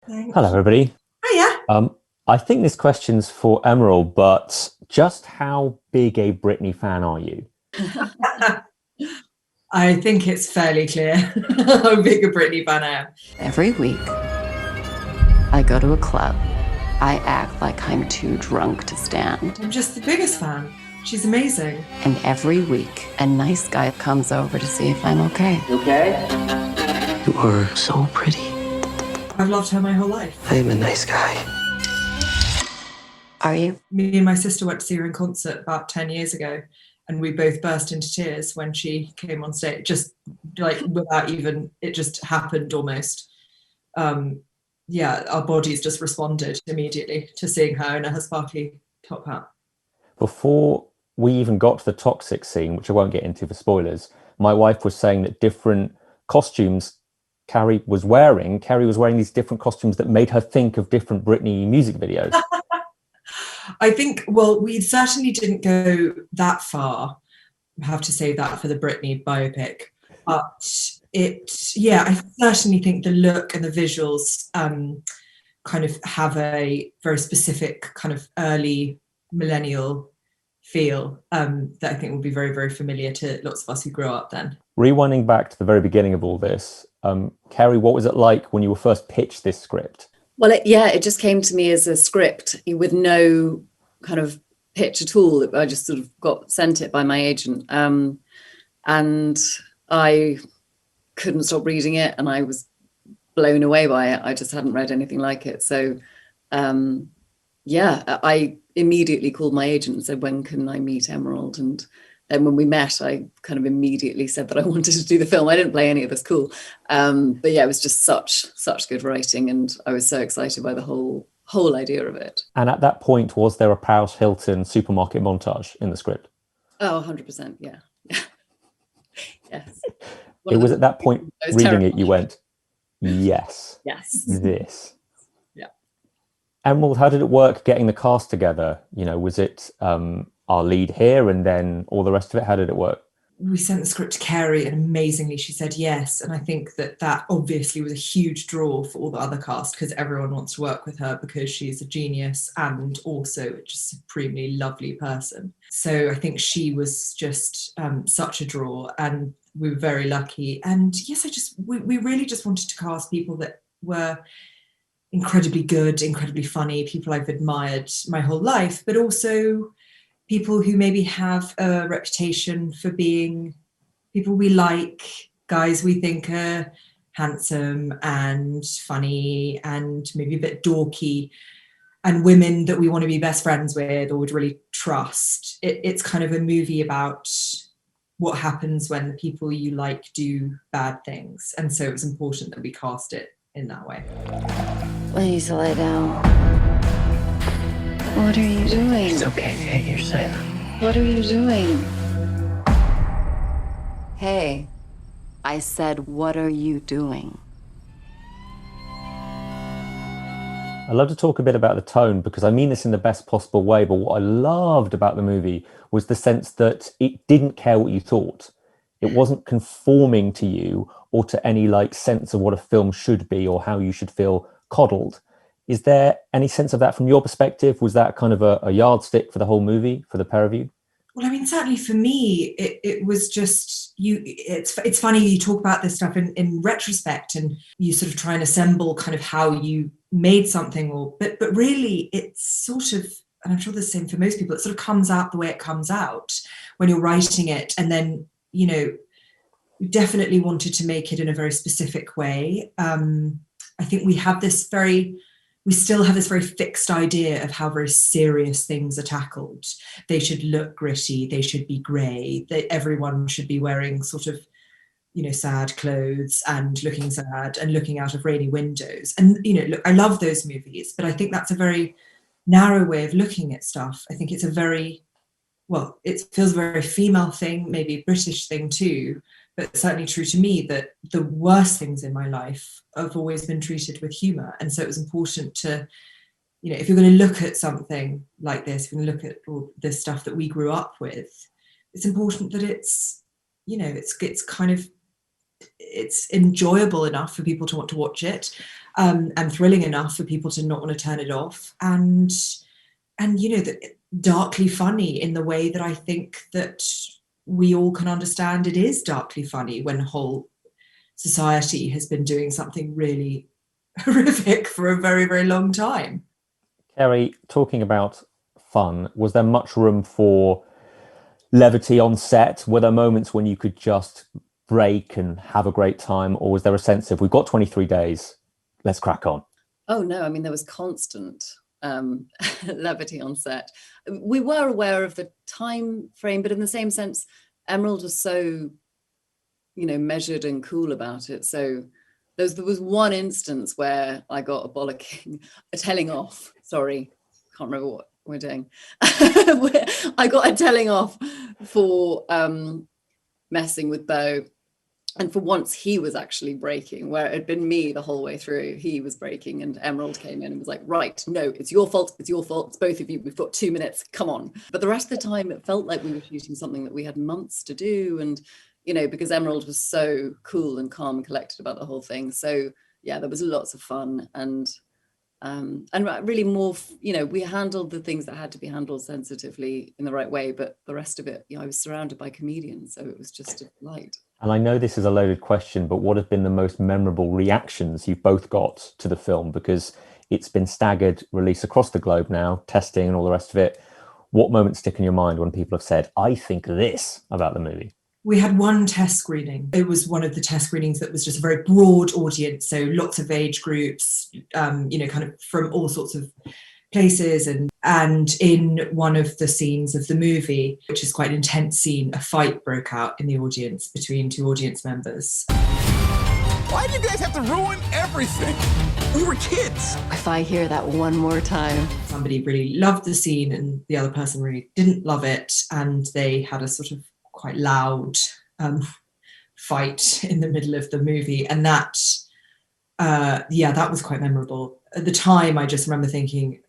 Thank Hello, you. everybody. Hiya. I think this question's for Emerald, but just how big a Britney fan are you? I think it's fairly clear how big a Britney fan I am. Every week, I go to a club. I act like I'm too drunk to stand. I'm just the biggest fan. She's amazing. And every week, a nice guy comes over to see if I'm okay. You okay? You are so pretty. I've loved her my whole life. I am a nice guy. Are you? Me and my sister went to see her in concert about 10 years ago, and we both burst into tears when she came on stage, just like without even, it just happened almost. Yeah, our bodies just responded immediately to seeing her in her sparkly top hat. Before we even got to the toxic scene, which I won't get into for spoilers, my wife was saying that different costumes Carey was wearing these different costumes that made her think of different Britney music videos. I think, well, we certainly didn't go that far. I have to say that for the Britney biopic. But I certainly think the look and the visuals kind of have a very specific kind of early millennial feel that I think will be very, very familiar to lots of us who grew up then. Rewinding back to the very beginning of all this, Carey, what was it like when you were first pitched this script? Well, it just came to me as a script with no kind of pitch at all. I just sort of got sent it by my agent. And I couldn't stop reading it, and I was blown away by it. I just hadn't read anything like it. So, I immediately called my agent and said, when can I meet Emerald? And then when we met, I kind of immediately said that I wanted to do the film. I didn't play any of this cool. But yeah, it was just such good writing, and I was so excited by the whole idea of it. And at that point, was there a Paris Hilton supermarket montage in the script? Oh, 100%, yeah. Yes. It was at that point, reading it, you went, yes. Yes. This. Yeah. Emerald, how did it work getting the cast together? You know, was it our lead here and then all the rest of it? How did it work? We sent the script to Carey, and amazingly she said yes. And I think that obviously was a huge draw for all the other cast, because everyone wants to work with her because she's a genius and also just a supremely lovely person. So I think she was just such a draw, and we were very lucky. And yes, we really just wanted to cast people that were incredibly good, incredibly funny, people I've admired my whole life, but also people who maybe have a reputation for being people we like, guys we think are handsome and funny and maybe a bit dorky, and women that we want to be best friends with or would really trust. It's kind of a movie about what happens when the people you like do bad things. And so it was important that we cast it in that way. Please lie down. What are you doing? It's okay, hey, you're silent. What are you doing? Hey, I said, what are you doing? I'd love to talk a bit about the tone, because I mean this in the best possible way, but what I loved about the movie was the sense that it didn't care what you thought. It wasn't conforming to you or to any like sense of what a film should be or how you should feel coddled. Is there any sense of that from your perspective? Was that kind of a yardstick for the whole movie, for the pair of you? Well, I mean, certainly for me, it was just it's funny you talk about this stuff in retrospect, and you sort of try and assemble kind of how you made something, but really it's sort of, and I'm sure the same for most people, it sort of comes out the way it comes out when you're writing it. And then, you know, we definitely wanted to make it in a very specific way. I think we still have this very fixed idea of how very serious things are tackled. They should look gritty, they should be grey, that everyone should be wearing sort of, you know, sad clothes and looking sad and looking out of rainy windows. And, you know, look, I love those movies, but I think that's a very narrow way of looking at stuff. I think it's a very, well, it feels a very female thing, maybe a British thing too, but certainly true to me that the worst things in my life have always been treated with humour. And so it was important to, you know, if you're going to look at something like this, if you're going to look at all this stuff that we grew up with, it's important that it's, you know, it's kind of it's enjoyable enough for people to want to watch it, and thrilling enough for people to not want to turn it off, and darkly funny in the way that I think that we all can understand it is darkly funny when whole society has been doing something really horrific for a very, very long time. Carey, talking about fun, was there much room for levity on set? Were there moments when you could just break and have a great time, or was there a sense of, we've got 23 days, let's crack on? Oh no, I mean, there was constant levity on set. We were aware of the time frame, but in the same sense, Emerald was so, measured and cool about it. So there was one instance where I got a telling off. Sorry, can't remember what we're doing. I got a telling off for messing with Bo. And for once, he was actually breaking, where it had been me the whole way through. He was breaking, and Emerald came in and was like, right, no, it's your fault. It's your fault. It's both of you. We've got 2 minutes. Come on. But the rest of the time, it felt like we were shooting something that we had months to do. And, because Emerald was so cool and calm and collected about the whole thing. So, yeah, there was lots of fun. And really more, we handled the things that had to be handled sensitively in the right way. But the rest of it, I was surrounded by comedians. So it was just a delight. And I know this is a loaded question, but what have been the most memorable reactions you've both got to the film? Because it's been staggered release across the globe now, testing and all the rest of it. What moments stick in your mind when people have said, I think this about the movie? We had one test screening. It was one of the test screenings that was just a very broad audience. So lots of age groups, kind of from all sorts of places, and in one of the scenes of the movie, which is quite an intense scene, a fight broke out in the audience between two audience members. Why do you guys have to ruin everything? We were kids. If I hear that one more time. Somebody really loved the scene and the other person really didn't love it, and they had a sort of quite loud fight in the middle of the movie, and that was quite memorable. At the time, I just remember thinking,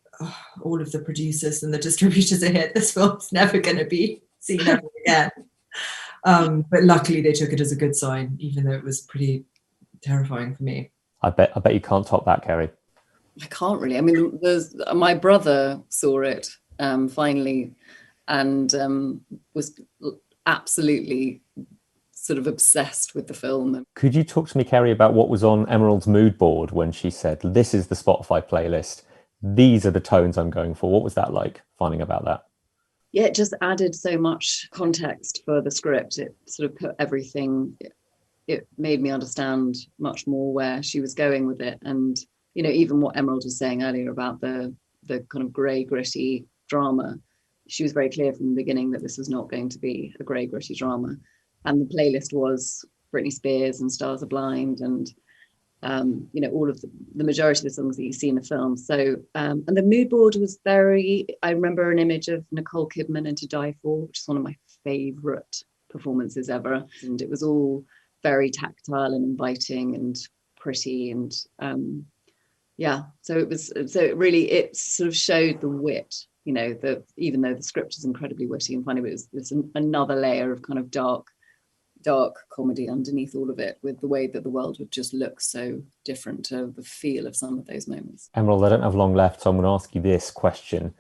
all of the producers and the distributors are here. This film's never going to be seen ever again. But luckily they took it as a good sign, even though it was pretty terrifying for me. I bet you can't top that, Carey. I can't really. I mean, my brother saw it finally, and was absolutely sort of obsessed with the film. Could you talk to me, Carey, about what was on Emerald's mood board when she said, this is the Spotify playlist, these are the tones I'm going for? What was that like, finding about that? Yeah, it just added so much context for the script. It sort of put everything, it made me understand much more where she was going with it. And, even what Emerald was saying earlier about the kind of grey, gritty drama, she was very clear from the beginning that this was not going to be a grey, gritty drama. And the playlist was Britney Spears and Stars Are Blind and all of the majority of the songs that you see in the film. So, and the mood board was I remember an image of Nicole Kidman in To Die For, which is one of my favourite performances ever. And it was all very tactile and inviting and pretty. And so it sort of showed the wit, even though the script is incredibly witty and funny, but there's another layer of kind of dark comedy underneath all of it, with the way that the world would just look so different to the feel of some of those moments. Emerald, I don't have long left, so I'm going to ask you this question.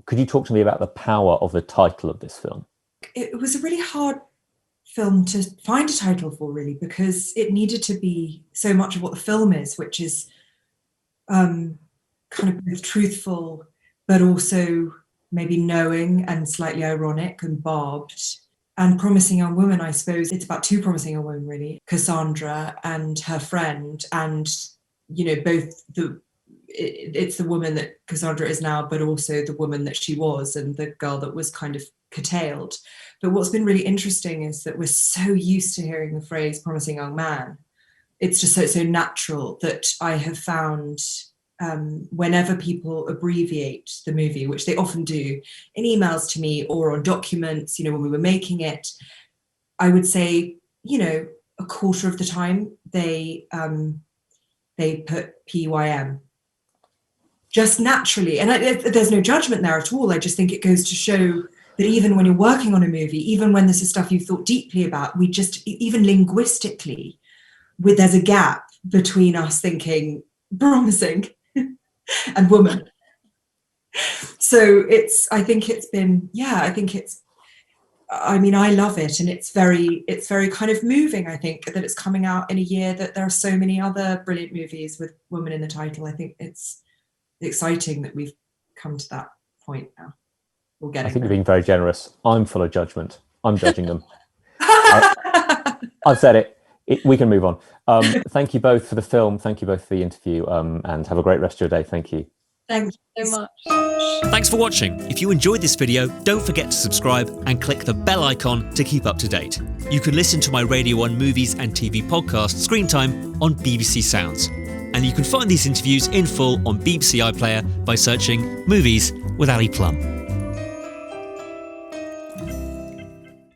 Could you talk to me about the power of the title of this film? It was a really hard film to find a title for, really, because it needed to be so much of what the film is, which is kind of both truthful, but also maybe knowing and slightly ironic and barbed. And Promising Young Woman, I suppose, it's about two promising young women, really. Cassandra and her friend, and, it's the woman that Cassandra is now, but also the woman that she was and the girl that was kind of curtailed. But what's been really interesting is that we're so used to hearing the phrase promising young man. It's just so natural that I have found whenever people abbreviate the movie, which they often do in emails to me or on documents, when we were making it, I would say, a quarter of the time they put PYM. Just naturally. And there's no judgment there at all. I just think it goes to show But even when you're working on a movie, even when this is stuff you've thought deeply about, we just, even linguistically, there's a gap between us thinking promising and woman. So I love it, and it's very kind of moving, I think, that it's coming out in a year that there are so many other brilliant movies with women in the title. I think it's exciting that we've come to that point now. I think you're being very generous. I'm full of judgment. I'm judging them. I've said it. We can move on. Thank you both for the film. Thank you both for the interview, and have a great rest of your day. Thank you. Thank you so much. Thanks for watching. If you enjoyed this video, don't forget to subscribe and click the bell icon to keep up to date. You can listen to my Radio 1 movies and TV podcast, Screen Time, on BBC Sounds. And you can find these interviews in full on BBC iPlayer by searching Movies with Ali Plumb.